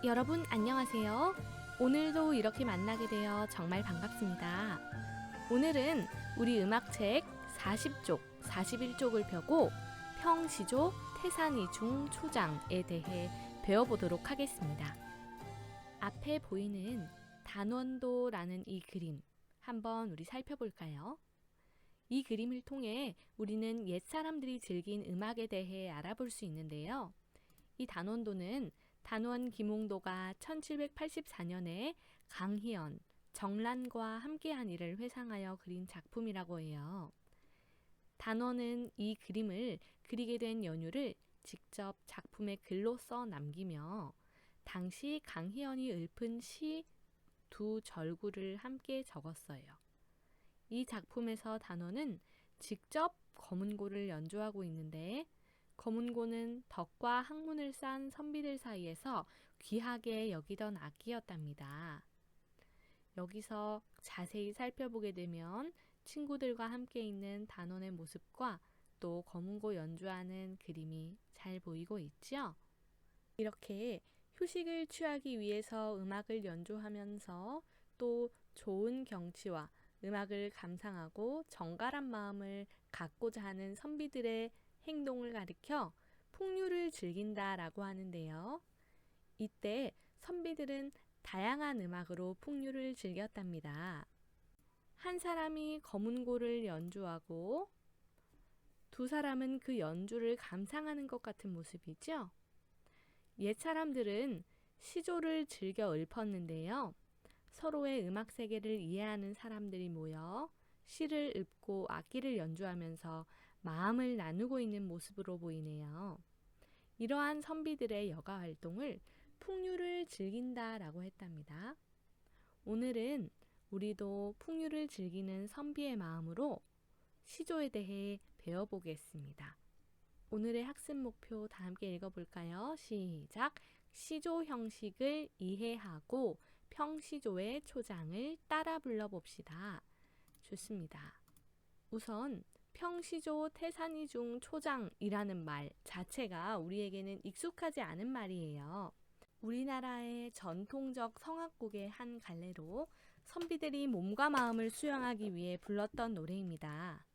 여러분 안녕하세요. 오늘도 이렇게 만나게 되어 정말 반갑습니다. 오늘은 우리 음악책 40쪽, 41쪽을 펴고 평시조, 태산이중, 초장에 대해 배워보도록 하겠습니다. 앞에 보이는 단원도라는 이 그림 한번 우리 살펴볼까요? 이 그림을 통해 우리는 옛 사람들이 즐긴 음악에 대해 알아볼 수 있는데요. 이 단원도는 단원 김홍도가 1784년에 강희연, 정란과 함께한 일을 회상하여 그린 작품이라고 해요. 단원은 이 그림을 그리게 된 연유를 직접 작품에 글로 써 남기며 당시 강희연이 읊은 시 두 절구를 함께 적었어요. 이 작품에서 단원은 직접 거문고를 연주하고 있는데 거문고는 덕과 학문을 쌓은 선비들 사이에서 귀하게 여기던 악기였답니다. 여기서 자세히 살펴보게 되면 친구들과 함께 있는 단원의 모습과 또 거문고 연주하는 그림이 잘 보이고 있죠? 이렇게 휴식을 취하기 위해서 음악을 연주하면서 또 좋은 경치와 음악을 감상하고 정갈한 마음을 갖고자 하는 선비들의 행동을 가리켜 풍류를 즐긴다라고 하는데요. 이때 선비들은 다양한 음악으로 풍류를 즐겼답니다. 한 사람이 거문고를 연주하고 두 사람은 그 연주를 감상하는 것 같은 모습이죠. 옛 사람들은 시조를 즐겨 읊었는데요. 서로의 음악 세계를 이해하는 사람들이 모여 시를 읊고 악기를 연주하면서 마음을 나누고 있는 모습으로 보이네요. 이러한 선비들의 여가 활동을 풍류를 즐긴다라고 했답니다. 오늘은 우리도 풍류를 즐기는 선비의 마음으로 시조에 대해 배워보겠습니다. 오늘의 학습 목표 다 함께 읽어볼까요? 시작! 시조 형식을 이해하고 평시조의 초장을 따라 불러봅시다. 좋습니다. 우선 평시조 태산이중 초장이라는 말 자체가 우리에게는 익숙하지 않은 말이에요. 우리나라의 전통적 성악곡의 한 갈래로 선비들이 몸과 마음을 수양하기 위해 불렀던 노래입니다.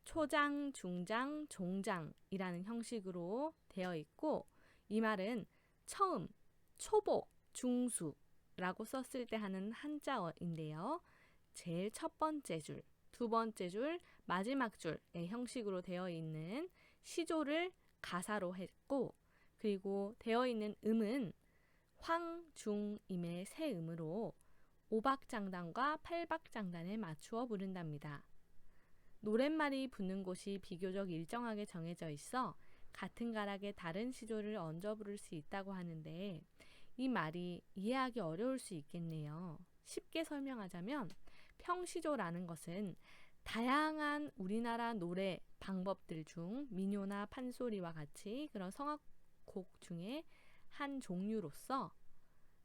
초장, 중장, 종장이라는 형식으로 되어 있고 이 말은 처음, 초보, 중수라고 썼을 때 하는 한자어인데요. 제일 첫 번째 줄, 두 번째 줄, 마지막 줄의 형식으로 되어 있는 시조를 가사로 했고 그리고 되어 있는 음은 황, 중, 임의 세 음으로 오박장단과 팔박장단에 맞추어 부른답니다. 노랫말이 붙는 곳이 비교적 일정하게 정해져 있어 같은 가락에 다른 시조를 얹어 부를 수 있다고 하는데 이 말이 이해하기 어려울 수 있겠네요. 쉽게 설명하자면 평시조라는 것은 다양한 우리나라 노래 방법들 중 민요나 판소리와 같이 그런 성악곡 중에 한 종류로서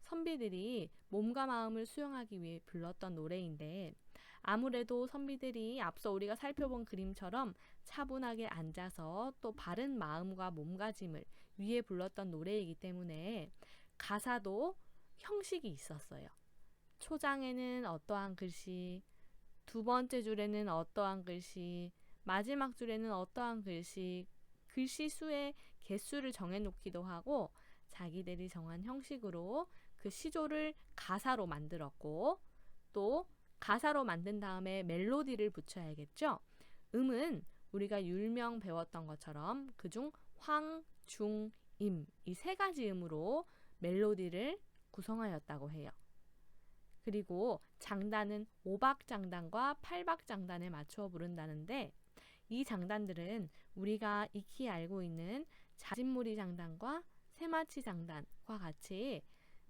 선비들이 몸과 마음을 수용하기 위해 불렀던 노래인데 아무래도 선비들이 앞서 우리가 살펴본 그림처럼 차분하게 앉아서 또 바른 마음과 몸가짐을 위해 불렀던 노래이기 때문에 가사도 형식이 있었어요. 초장에는 어떠한 글씨, 두 번째 줄에는 어떠한 글씨, 마지막 줄에는 어떠한 글씨, 글씨 수의 개수를 정해놓기도 하고 자기들이 정한 형식으로 그 시조를 가사로 만들었고 또 가사로 만든 다음에 멜로디를 붙여야겠죠. 음은 우리가 율명 배웠던 것처럼 그중 황, 중, 임 이 세 가지 음으로 멜로디를 구성하였다고 해요. 그리고 장단은 오박장단과 팔박장단에 맞추어 부른다는데 이 장단들은 우리가 익히 알고 있는 자진무리 장단과 세마치 장단과 같이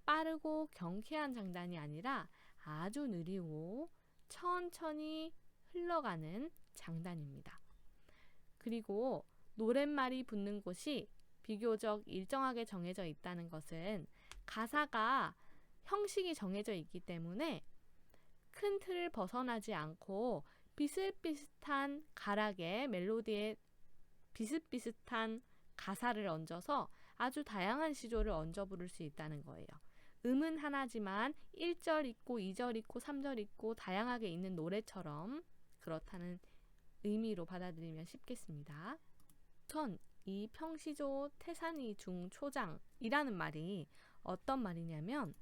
빠르고 경쾌한 장단이 아니라 아주 느리고 천천히 흘러가는 장단입니다. 그리고 노랫말이 붙는 곳이 비교적 일정하게 정해져 있다는 것은 가사가 형식이 정해져 있기 때문에 큰 틀을 벗어나지 않고 비슷비슷한 가락에 멜로디에 비슷비슷한 가사를 얹어서 아주 다양한 시조를 얹어 부를 수 있다는 거예요. 음은 하나지만 1절 있고 2절 있고 3절 있고 다양하게 있는 노래처럼 그렇다는 의미로 받아들이면 쉽겠습니다. 우선 이 평시조 태산이 중 초장이라는 말이 어떤 말이냐면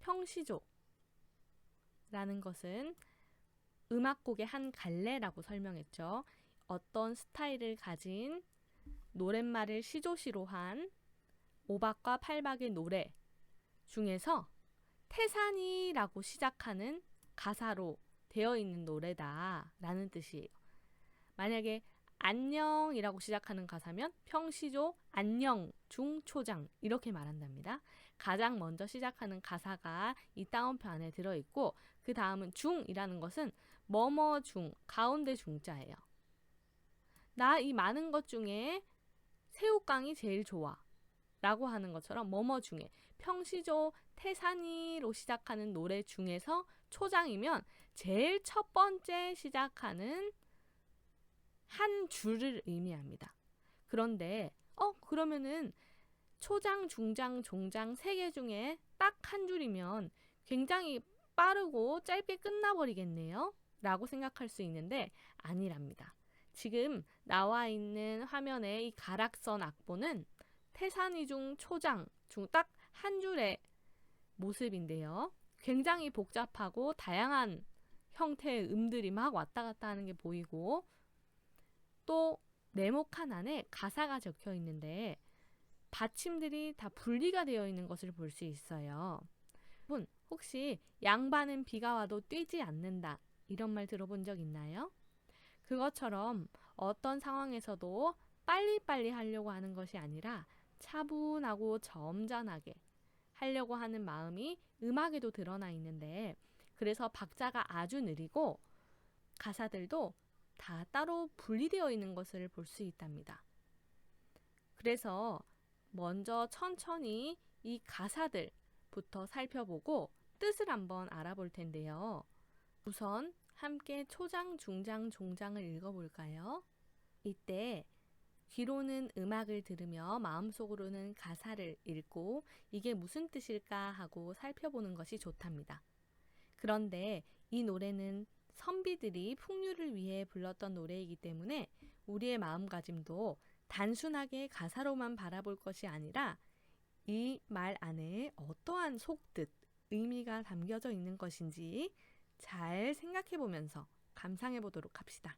평시조라는 것은 음악곡의 한 갈래라고 설명했죠. 어떤 스타일을 가진 노랫말을 시조시로 한 5박과 8박의 노래 중에서 태산이라고 시작하는 가사로 되어 있는 노래다 라는 뜻이에요. 만약에 안녕이라고 시작하는 가사면 평시조 안녕 중초장 이렇게 말한답니다. 가장 먼저 시작하는 가사가 이 따옴표 안에 들어있고 그 다음은 중이라는 것은 뭐뭐 중, 가운데 중자예요. 나 이 많은 것 중에 새우깡이 제일 좋아 라고 하는 것처럼 뭐뭐 중에 평시조 태산이로 시작하는 노래 중에서 초장이면 제일 첫 번째 시작하는 한 줄을 의미합니다. 그런데 그러면은 초장, 중장, 종장 3개 중에 딱 한 줄이면 굉장히 빠르고 짧게 끝나버리겠네요 라고 생각할 수 있는데 아니랍니다. 지금 나와 있는 화면에 이 가락선 악보는 태산이 중 초장 중 딱 한 줄의 모습인데요. 굉장히 복잡하고 다양한 형태의 음들이 막 왔다 갔다 하는 게 보이고 또 네모 칸 안에 가사가 적혀 있는데 받침들이 다 분리가 되어 있는 것을 볼 수 있어요. 여러분 혹시 양반은 비가 와도 뛰지 않는다 이런 말 들어본 적 있나요? 그것처럼 어떤 상황에서도 빨리빨리 하려고 하는 것이 아니라 차분하고 점잖하게 하려고 하는 마음이 음악에도 드러나 있는데 그래서 박자가 아주 느리고 가사들도 다 따로 분리되어 있는 것을 볼 수 있답니다. 그래서 먼저 천천히 이 가사들부터 살펴보고 뜻을 한번 알아볼 텐데요. 우선 함께 초장, 중장, 종장을 읽어볼까요? 이때 귀로는 음악을 들으며 마음속으로는 가사를 읽고 이게 무슨 뜻일까 하고 살펴보는 것이 좋답니다. 그런데 이 노래는 선비들이 풍류를 위해 불렀던 노래이기 때문에 우리의 마음가짐도 단순하게 가사로만 바라볼 것이 아니라 이 말 안에 어떠한 속뜻, 의미가 담겨져 있는 것인지 잘 생각해 보면서 감상해 보도록 합시다.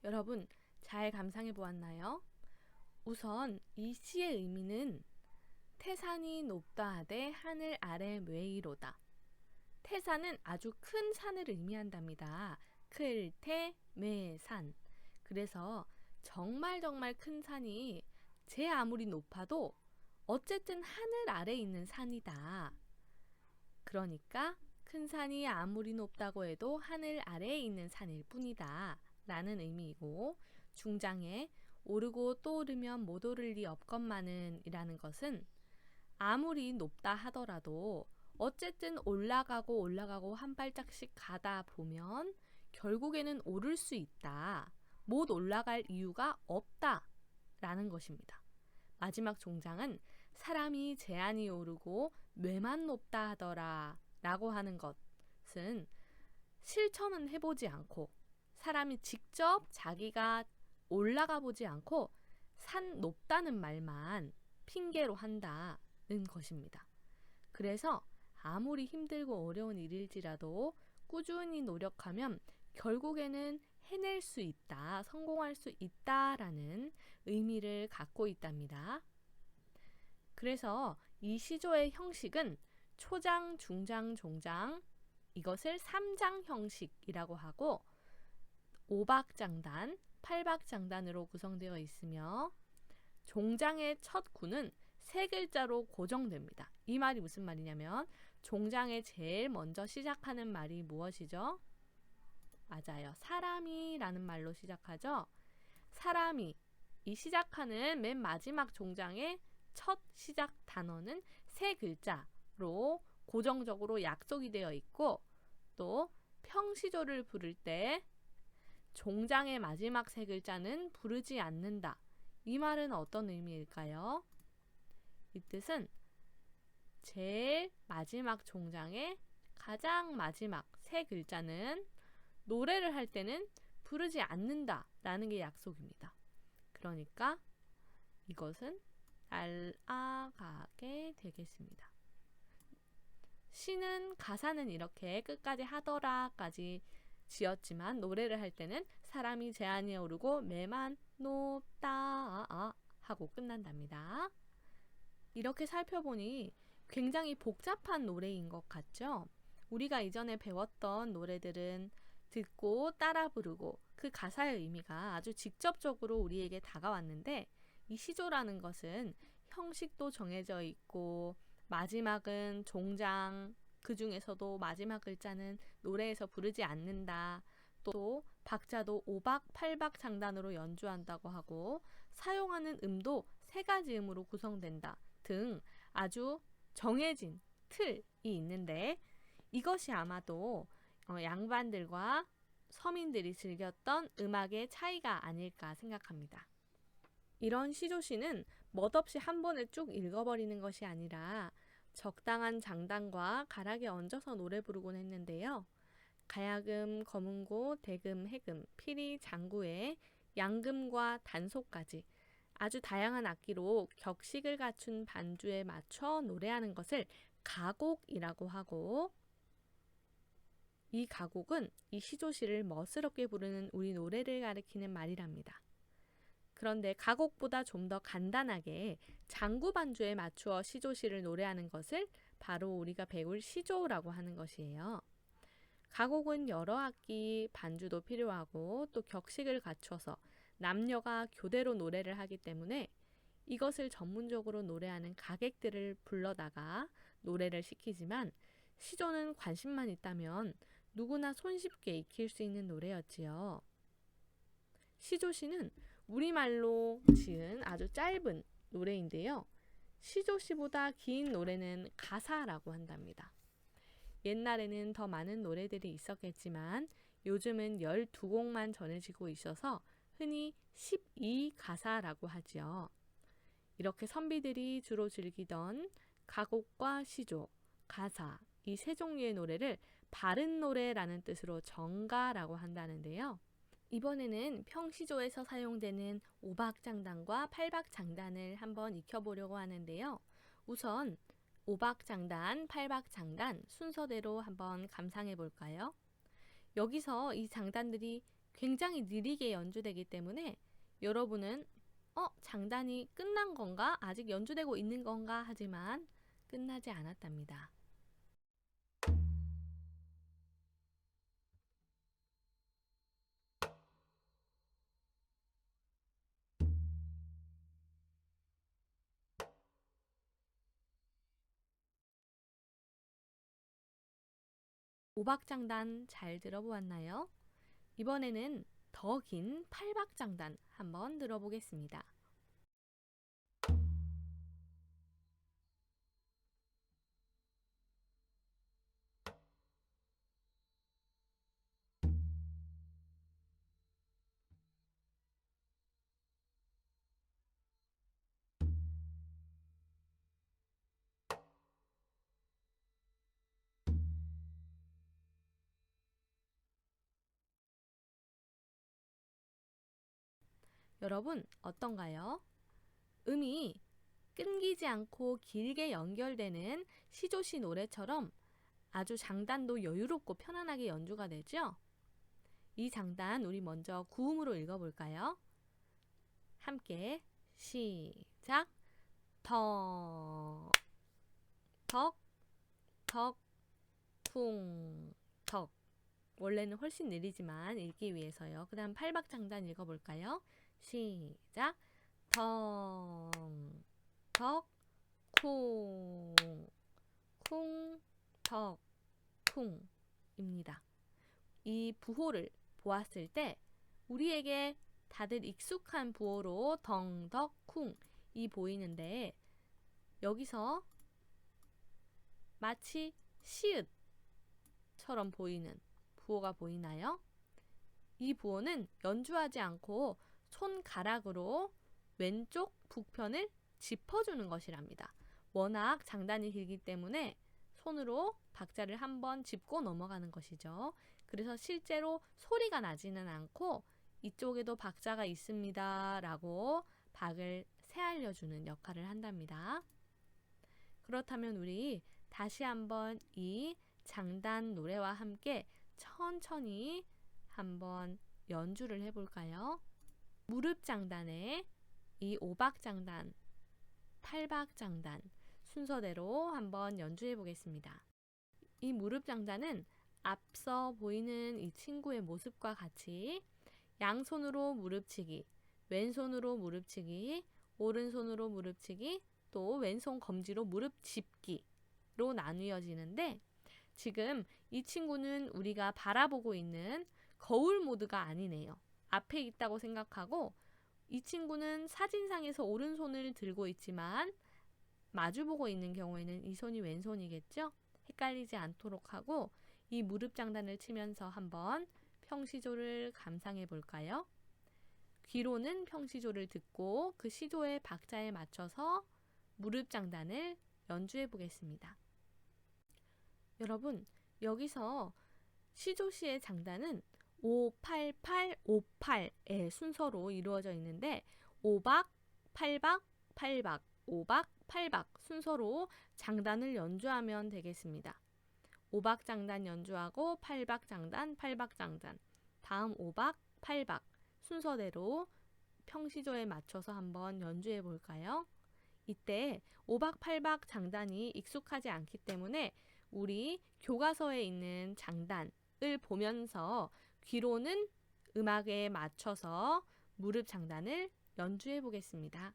여러분 잘 감상해 보았나요? 우선 이 시의 의미는 태산이 높다 하되 하늘 아래 묘이로다. 태산은 아주 큰 산을 의미한답니다. 클태 매산. 그래서 정말 큰 산이 제 아무리 높아도 어쨌든 하늘 아래 있는 산이다. 그러니까 큰 산이 아무리 높다고 해도 하늘 아래에 있는 산일 뿐이다 라는 의미이고, 중장에 오르고 또 오르면 못 오를 리 없건만은 이라는 것은 아무리 높다 하더라도 어쨌든 올라가고 한 발짝씩 가다 보면 결국에는 오를 수 있다. 못 올라갈 이유가 없다 라는 것입니다. 마지막 종장은 사람이 제한이 오르고 뇌만 높다 하더라 라고 하는 것은 실천은 해보지 않고 사람이 직접 자기가 올라가 보지 않고 산 높다는 말만 핑계로 한다는 것입니다. 그래서 아무리 힘들고 어려운 일일지라도 꾸준히 노력하면 결국에는 해낼 수 있다, 성공할 수 있다라는 의미를 갖고 있답니다. 그래서 이 시조의 형식은 초장, 중장, 종장, 이것을 3장 형식이라고 하고 5박장단, 8박장단으로 구성되어 있으며 종장의 첫 구는 3글자로 고정됩니다. 이 말이 무슨 말이냐면 종장에 제일 먼저 시작하는 말이 무엇이죠? 맞아요. 사람이라는 말로 시작하죠. 사람이, 이 시작하는 맨 마지막 종장의 첫 시작 단어는 3글자로 고정적으로 약속이 되어 있고, 또 평시조를 부를 때 종장의 마지막 3글자는 부르지 않는다. 이 말은 어떤 의미일까요? 이 뜻은 제일 마지막 종장의 가장 마지막 3글자는 노래를 할 때는 부르지 않는다 라는 게 약속입니다. 그러니까 이것은 날아가게 되겠습니다. 시는 가사는 이렇게 끝까지 하더라까지 지었지만 노래를 할 때는 사람이 제한이 오르고 매만 높다 하고 끝난답니다. 이렇게 살펴보니 굉장히 복잡한 노래인 것 같죠? 우리가 이전에 배웠던 노래들은 듣고 따라 부르고 그 가사의 의미가 아주 직접적으로 우리에게 다가왔는데, 이 시조라는 것은 형식도 정해져 있고 마지막은 종장, 그 중에서도 마지막 글자는 노래에서 부르지 않는다. 또 박자도 5박, 8박 장단으로 연주한다고 하고 사용하는 음도 3가지 음으로 구성된다 등 아주 정해진 틀이 있는데, 이것이 아마도 양반들과 서민들이 즐겼던 음악의 차이가 아닐까 생각합니다. 이런 시조시는 멋없이 한 번에 쭉 읽어버리는 것이 아니라 적당한 장단과 가락에 얹어서 노래 부르곤 했는데요. 가야금, 거문고, 대금, 해금, 피리, 장구에 양금과 단소까지 아주 다양한 악기로 격식을 갖춘 반주에 맞춰 노래하는 것을 가곡이라고 하고, 이 가곡은 이 시조시를 멋스럽게 부르는 우리 노래를 가리키는 말이랍니다. 그런데 가곡보다 좀 더 간단하게 장구 반주에 맞추어 시조시를 노래하는 것을 바로 우리가 배울 시조라고 하는 것이에요. 가곡은 여러 악기 반주도 필요하고 또 격식을 갖춰서 남녀가 교대로 노래를 하기 때문에 이것을 전문적으로 노래하는 가객들을 불러다가 노래를 시키지만, 시조는 관심만 있다면 누구나 손쉽게 익힐 수 있는 노래였지요. 시조시는 우리말로 지은 아주 짧은 노래인데요. 시조시보다 긴 노래는 가사라고 한답니다. 옛날에는 더 많은 노래들이 있었겠지만 요즘은 12곡만 전해지고 있어서 흔히 12가사라고 하지요. 이렇게 선비들이 주로 즐기던 가곡과 시조, 가사, 이 3종류의 노래를 바른 노래라는 뜻으로 정가라고 한다는데요. 이번에는 평시조에서 사용되는 5박장단과 8박장단을 한번 익혀보려고 하는데요. 우선 5박장단, 8박장단 순서대로 한번 감상해 볼까요? 여기서 이 장단들이 굉장히 느리게 연주되기 때문에 여러분은 장단이 끝난 건가? 아직 연주되고 있는 건가? 하지만 끝나지 않았답니다. 오박장단 잘 들어보았나요? 이번에는 더 긴 팔박장단 한번 들어보겠습니다. 여러분 어떤가요? 음이 끊기지 않고 길게 연결되는 시조시 노래처럼 아주 장단도 여유롭고 편안하게 연주가 되죠? 이 장단 우리 먼저 구음으로 읽어볼까요? 함께 시작! 턱, 턱, 턱, 쿵, 턱. 원래는 훨씬 느리지만 읽기 위해서요. 그 다음 팔박장단 읽어볼까요? 시작! 텅, 턱, 쿵, 쿵, 턱, 쿵입니다. 이 부호를 보았을 때 우리에게 다들 익숙한 부호로 덩, 덕, 쿵이 보이는데 여기서 마치 시읒처럼 보이는 부호가 보이나요? 이 부호는 연주하지 않고 손가락으로 왼쪽 북편을 짚어주는 것이랍니다. 워낙 장단이 길기 때문에 손으로 박자를 한번 짚고 넘어가는 것이죠. 그래서 실제로 소리가 나지는 않고 이쪽에도 박자가 있습니다 라고 박을 새알려주는 역할을 한답니다. 그렇다면 우리 다시 한번 이 장단 노래와 함께 천천히 한번 연주를 해볼까요? 무릎 장단에 이 오박 장단, 팔박 장단 순서대로 한번 연주해 보겠습니다. 이 무릎 장단은 앞서 보이는 이 친구의 모습과 같이 양손으로 무릎치기, 왼손으로 무릎치기, 오른손으로 무릎치기, 또 왼손 검지로 무릎 짚기로 나뉘어지는데 지금 이 친구는 우리가 바라보고 있는 거울 모드가 아니네요. 앞에 있다고 생각하고 이 친구는 사진상에서 오른손을 들고 있지만 마주보고 있는 경우에는 이 손이 왼손이겠죠? 헷갈리지 않도록 하고 이 무릎 장단을 치면서 한번 평시조를 감상해 볼까요? 귀로는 평시조를 듣고 그 시조의 박자에 맞춰서 무릎 장단을 연주해 보겠습니다. 여러분, 여기서 시조시의 장단은 5, 8, 8, 5, 8의 순서로 이루어져 있는데 5박, 8박, 8박, 5박, 8박 순서로 장단을 연주하면 되겠습니다. 5박 장단 연주하고 8박 장단, 8박 장단, 다음 5박, 8박 순서대로 평시조에 맞춰서 한번 연주해 볼까요? 이때 5박, 8박 장단이 익숙하지 않기 때문에 우리 교과서에 있는 장단을 보면서 귀로는 음악에 맞춰서 무릎 장단을 연주해 보겠습니다.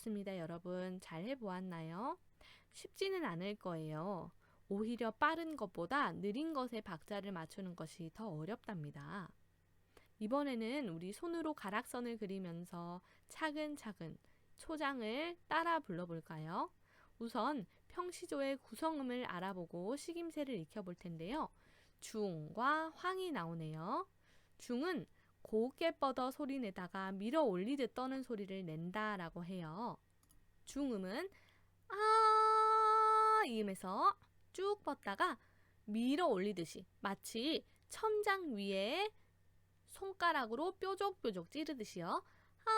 어떻습니다, 여러분? 잘 해보았나요? 쉽지는 않을 거예요. 오히려 빠른 것보다 느린 것에 박자를 맞추는 것이 더 어렵답니다. 이번에는 우리 손으로 가락선을 그리면서 차근차근 초장을 따라 불러볼까요? 우선 평시조의 구성음을 알아보고 식임새를 익혀볼 텐데요. 중과 황이 나오네요. 중은 곱게 뻗어 소리 내다가 밀어 올리듯 떠는 소리를 낸다라고 해요. 중음은 아 이음에서 쭉 뻗다가 밀어 올리듯이 마치 천장 위에 손가락으로 뾰족뾰족 찌르듯이요. 아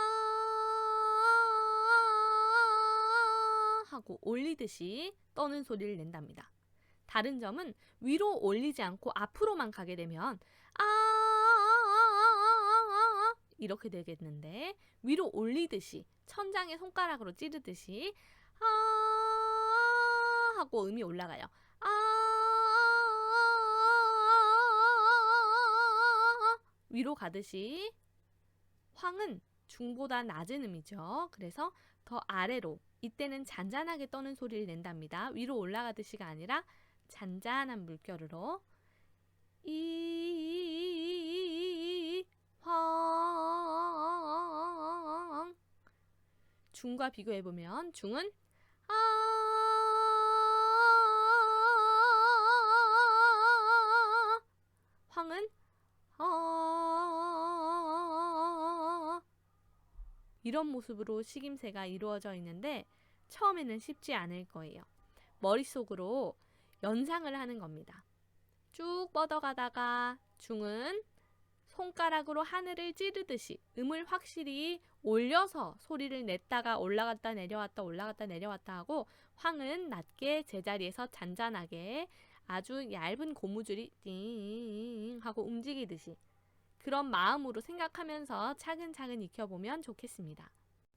하고 올리듯이 떠는 소리를 낸답니다. 다른 점은 위로 올리지 않고 앞으로만 가게 되면 이렇게 되겠는데 위로 올리듯이 천장에 손가락으로 찌르듯이 하고 음이 올라가요. 위로 가듯이 황은 중보다 낮은 음이죠. 그래서 더 아래로 이때는 잔잔하게 떠는 소리를 낸답니다. 위로 올라가듯이가 아니라 잔잔한 물결으로 황 중과 비교해보면 중은 황은 이런 모습으로 식임새가 이루어져 있는데 처음에는 쉽지 않을 거예요. 머릿속으로 연상을 하는 겁니다. 쭉 뻗어가다가 중은 손가락으로 하늘을 찌르듯이 음을 확실히 올려서 소리를 냈다가 올라갔다 내려왔다 올라갔다 내려왔다 하고 황은 낮게 제자리에서 잔잔하게 아주 얇은 고무줄이 띵 하고 움직이듯이 그런 마음으로 생각하면서 차근차근 익혀보면 좋겠습니다.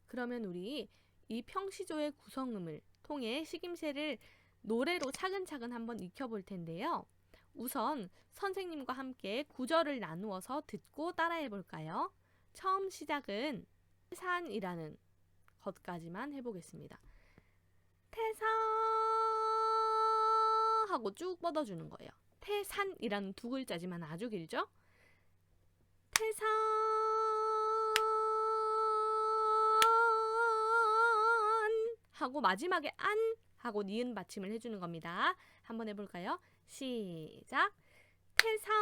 그러면 우리 이 평시조의 구성음을 통해 식임새를 노래로 차근차근 한번 익혀볼 텐데요. 우선 선생님과 함께 구절을 나누어서 듣고 따라해 볼까요? 처음 시작은 태산이라는 것까지만 해보겠습니다. 태산 하고 쭉 뻗어주는 거예요. 태산이라는 두 글자지만 아주 길죠? 태산 하고 마지막에 안 하고 니은 받침을 해주는 겁니다. 한번 해볼까요? 시작! 태산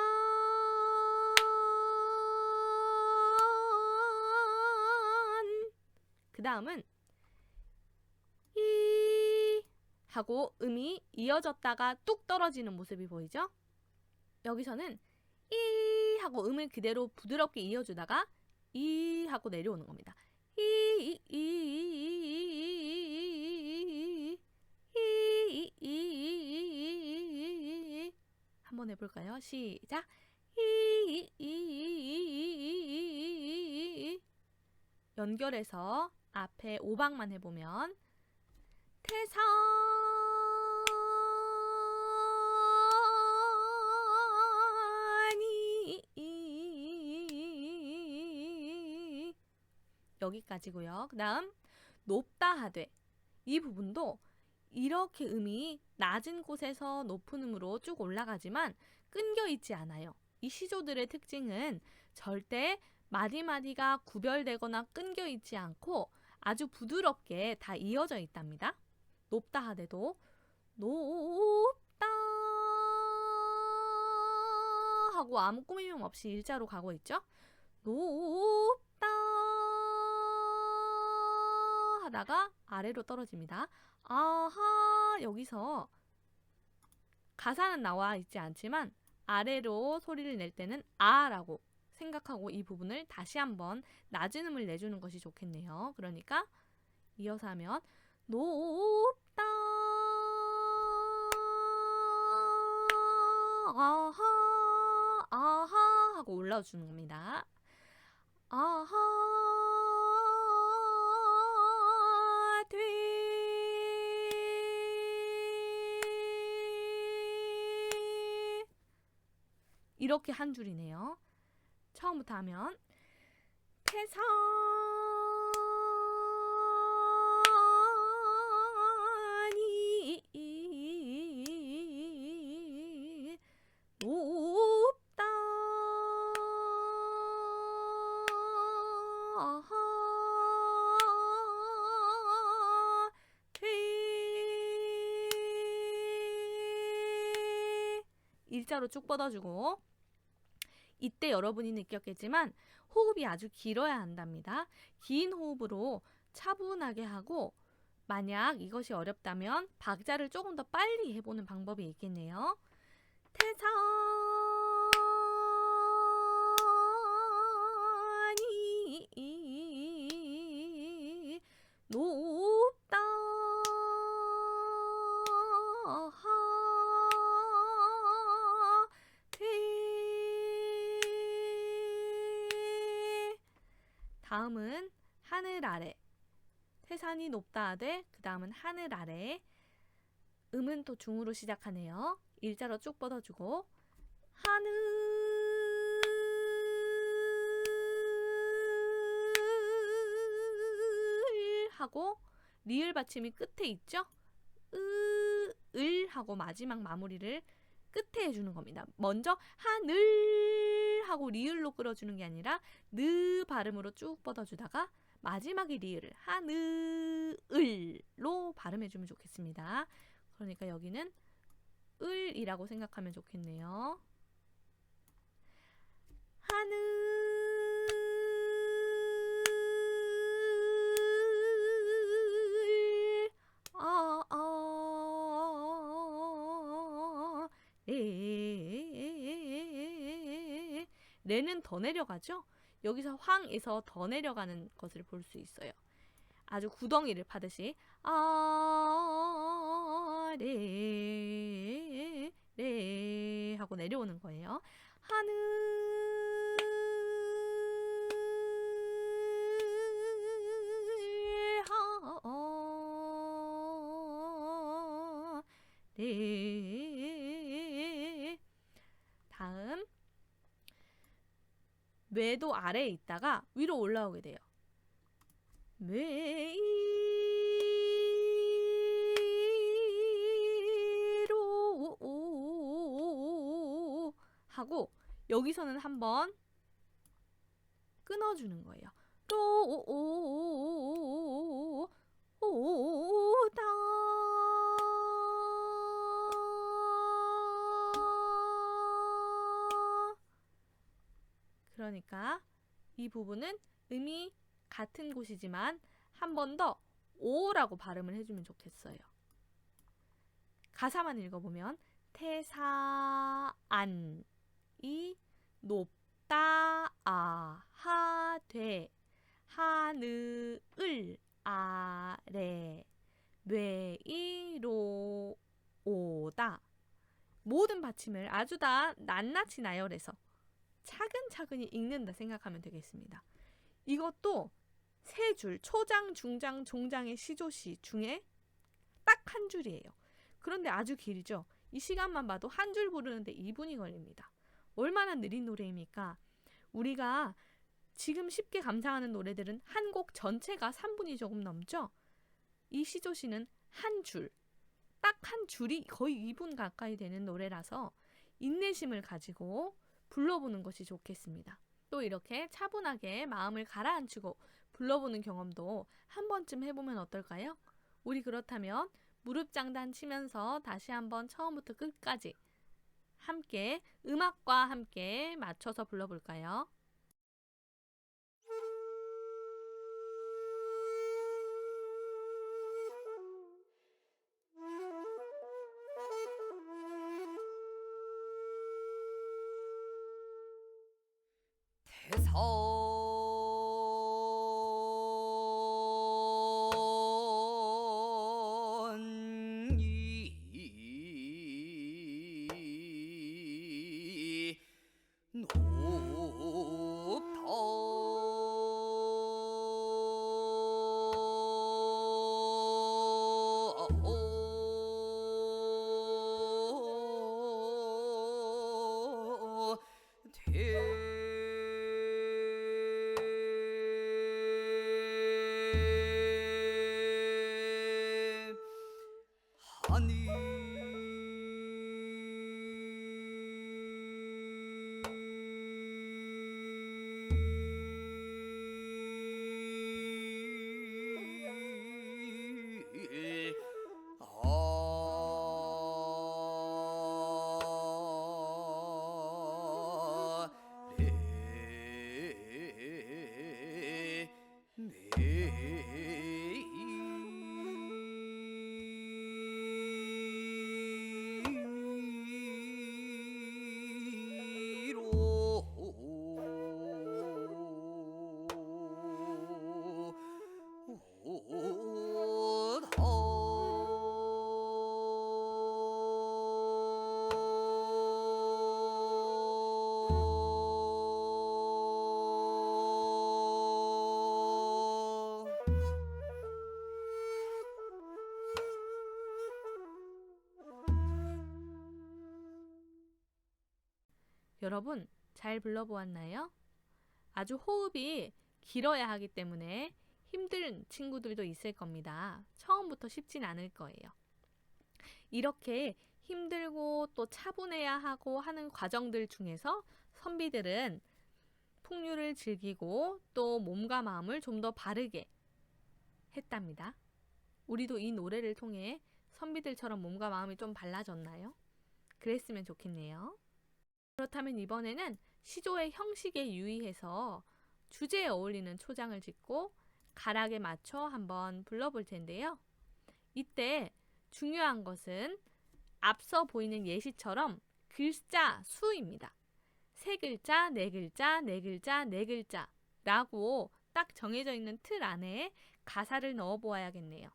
그 다음은 이 하고 음이 이어졌다가 뚝 떨어지는 모습이 보이죠? 여기서는 이 하고 음을 그대로 부드럽게 이어주다가 이 하고 내려오는 겁니다. 한번 해볼까요? 시작. 연결해서 앞에 오박만 해보면 태산 여기까지고요. 그 다음 높다 하되 이 부분도 이렇게 음이 낮은 곳에서 높은 음으로 쭉 올라가지만 끊겨 있지 않아요. 이 시조들의 특징은 절대 마디마디가 구별되거나 끊겨 있지 않고 아주 부드럽게 다 이어져 있답니다. 높다 하되도 높다 하고 아무 꾸밈 없이 일자로 가고 있죠. 높다 하다가 아래로 떨어집니다. 아하 여기서 가사는 나와 있지 않지만 아래로 소리를 낼 때는 아라고 생각하고 이 부분을 다시 한번 낮은 음을 내주는 것이 좋겠네요. 그러니까 이어서 하면 높다 아하 아하 하고 올라주는 겁니다. 아하 이렇게 한 줄이네요. 처음부터 하면 태산이 일자로 쭉 뻗어주고, 이때 여러분이 느꼈겠지만 호흡이 아주 길어야 한답니다. 긴 호흡으로 차분하게 하고, 만약 이것이 어렵다면 박자를 조금 더 빨리 해보는 방법이 있겠네요. 태산이 높다 하되, 다음은 하늘 아래. 태산이 높다 하되 그 다음은 하늘 아래. 음은 또 중으로 시작하네요. 일자로 쭉 뻗어주고 하늘 하고 리을 받침이 끝에 있죠? 을 하고 마지막 마무리를 끝에 해주는 겁니다. 먼저 하늘 하고 리을로 끌어주는 게 아니라 느 발음으로 쭉 뻗어주다가 마지막에 리을을 하늘로 발음해주면 좋겠습니다. 그러니까 여기는 을이라고 생각하면 좋겠네요. 하늘 레는 더 내려가죠? 여기서 황에서 더 내려가는 것을 볼 수 있어요. 아주 구덩이를 파듯이 레 하고 내려오는 거예요. 하늘 네. 다음 뇌도 아래에 있다가 위로 올라오게 돼요. 위로 하고 여기서는 한번 끊어주는 거예요. 로 오다 그러니까 이 부분은 음이 같은 곳이지만 한 번 더 오라고 발음을 해주면 좋겠어요. 가사만 읽어보면 태사안이 높다 하되 하늘 아래 뇌이로 오다. 모든 받침을 아주 다 낱낱이 나열해서 차근차근히 읽는다 생각하면 되겠습니다. 이것도 세 줄, 초장, 중장, 종장의 시조시 중에 딱 한 줄이에요. 그런데 아주 길죠. 이 시간만 봐도 한 줄 부르는데 2분이 걸립니다. 얼마나 느린 노래입니까? 우리가 지금 쉽게 감상하는 노래들은 한 곡 전체가 3분이 조금 넘죠? 이 시조시는 한 줄, 딱 한 줄이 거의 2분 가까이 되는 노래라서 인내심을 가지고 불러보는 것이 좋겠습니다. 또 이렇게 차분하게 마음을 가라앉히고 불러보는 경험도 한 번쯤 해보면 어떨까요? 우리 그렇다면 무릎 장단 치면서 다시 한번 처음부터 끝까지 함께 음악과 함께 맞춰서 불러볼까요? 여러분 잘 불러보았나요? 아주 호흡이 길어야 하기 때문에 힘든 친구들도 있을 겁니다. 처음부터 쉽진 않을 거예요. 이렇게 힘들고 또 차분해야 하고 하는 과정들 중에서 선비들은 풍류를 즐기고 또 몸과 마음을 좀 더 바르게 했답니다. 우리도 이 노래를 통해 선비들처럼 몸과 마음이 좀 발라졌나요? 그랬으면 좋겠네요. 그렇다면 이번에는 시조의 형식에 유의해서 주제에 어울리는 초장을 짓고 가락에 맞춰 한번 불러볼 텐데요. 이때 중요한 것은 앞서 보이는 예시처럼 글자 수입니다. 세 글자, 네 글자, 네 글자, 네 글자 라고 딱 정해져 있는 틀 안에 가사를 넣어 보아야겠네요.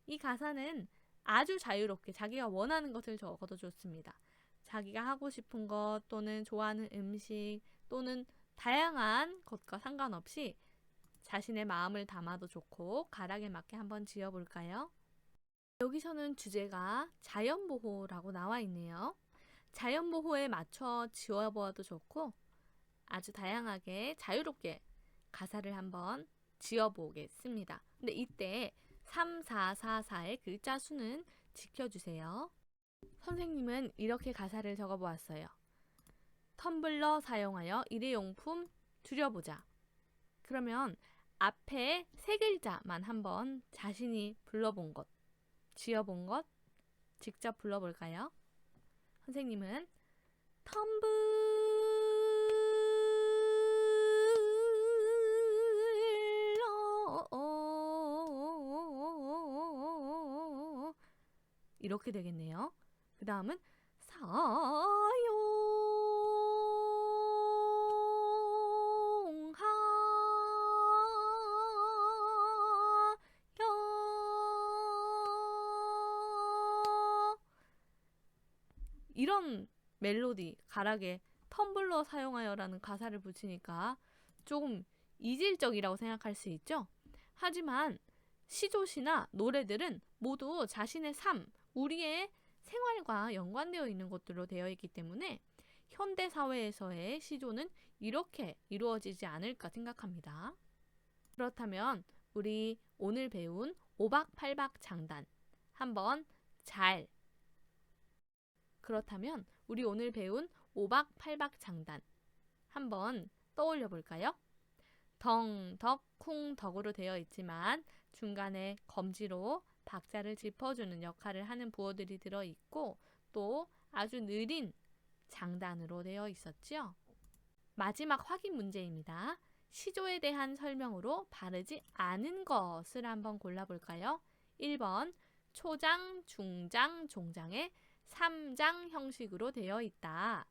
이 가사는 아주 자유롭게 자기가 원하는 것을 적어도 좋습니다. 자기가 하고 싶은 것 또는 좋아하는 음식 또는 다양한 것과 상관없이 자신의 마음을 담아도 좋고 가락에 맞게 한번 지어볼까요? 여기서는 주제가 자연보호라고 나와 있네요. 자연보호에 맞춰 지어보아도 좋고 아주 다양하게 자유롭게 가사를 한번 지어보겠습니다. 근데 이때 3, 4, 4, 4의 글자 수는 지켜주세요. 선생님은 이렇게 가사를 적어보았어요. 텀블러 사용하여 일회용품 줄여보자. 그러면 앞에 세 글자만 한번 자신이 불러본 것, 지어본 것 직접 불러볼까요? 선생님은 텀블러 이렇게 되겠네요. 그 다음은 이런 멜로디, 가락에 텀블러 사용하여라는 가사를 붙이니까 조금 이질적이라고 생각할 수 있죠? 하지만 시조시나 노래들은 모두 자신의 삶, 우리의 생활과 연관되어 있는 것들로 되어 있기 때문에 현대사회에서의 시조는 이렇게 이루어지지 않을까 생각합니다. 그렇다면 우리 오늘 배운 오박팔박 장단 한번 잘 그렇다면 우리 오늘 배운 오박팔박 장단 한번 떠올려 볼까요? 덩, 덕, 쿵, 덕으로 되어 있지만 중간에 검지로 박자를 짚어주는 역할을 하는 부호들이 들어있고 또 아주 느린 장단으로 되어 있었죠. 마지막 확인 문제입니다. 시조에 대한 설명으로 바르지 않은 것을 한번 골라볼까요? 1번 초장, 중장, 종장의 3장 형식으로 되어 있다.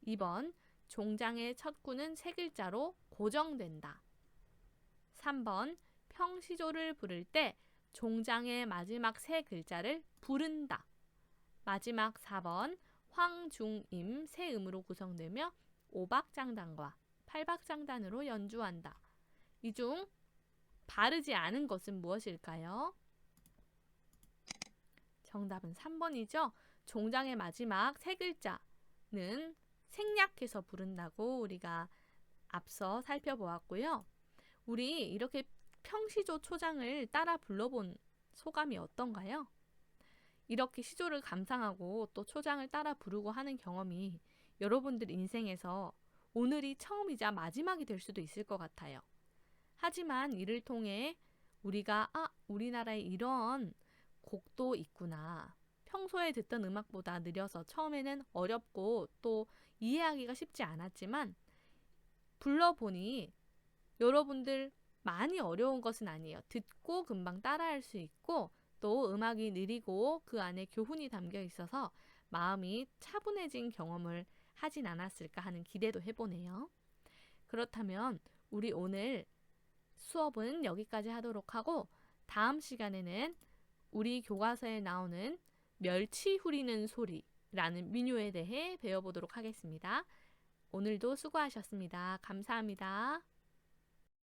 2번 종장의 첫 구는 세 글자로 고정된다. 3번 평시조를 부를 때 종장의 마지막 세 글자를 부른다. 마지막 4번 황중임 세 음으로 구성되며 오박장단과 팔박장단으로 연주한다. 이 중 바르지 않은 것은 무엇일까요? 정답은 3번이죠. 종장의 마지막 세 글자는 생략해서 부른다고 우리가 앞서 살펴보았고요. 우리 이렇게 평시조 초장을 따라 불러본 소감이 어떤가요? 이렇게 시조를 감상하고 또 초장을 따라 부르고 하는 경험이 여러분들 인생에서 오늘이 처음이자 마지막이 될 수도 있을 것 같아요. 하지만 이를 통해 우리가 우리나라에 이런 곡도 있구나. 평소에 듣던 음악보다 느려서 처음에는 어렵고 또 이해하기가 쉽지 않았지만 불러보니 여러분들 많이 어려운 것은 아니에요. 듣고 금방 따라할 수 있고 또 음악이 느리고 그 안에 교훈이 담겨 있어서 마음이 차분해진 경험을 하진 않았을까 하는 기대도 해보네요. 그렇다면 우리 오늘 수업은 여기까지 하도록 하고 다음 시간에는 우리 교과서에 나오는 멸치 후리는 소리라는 민요에 대해 배워보도록 하겠습니다. 오늘도 수고하셨습니다. 감사합니다.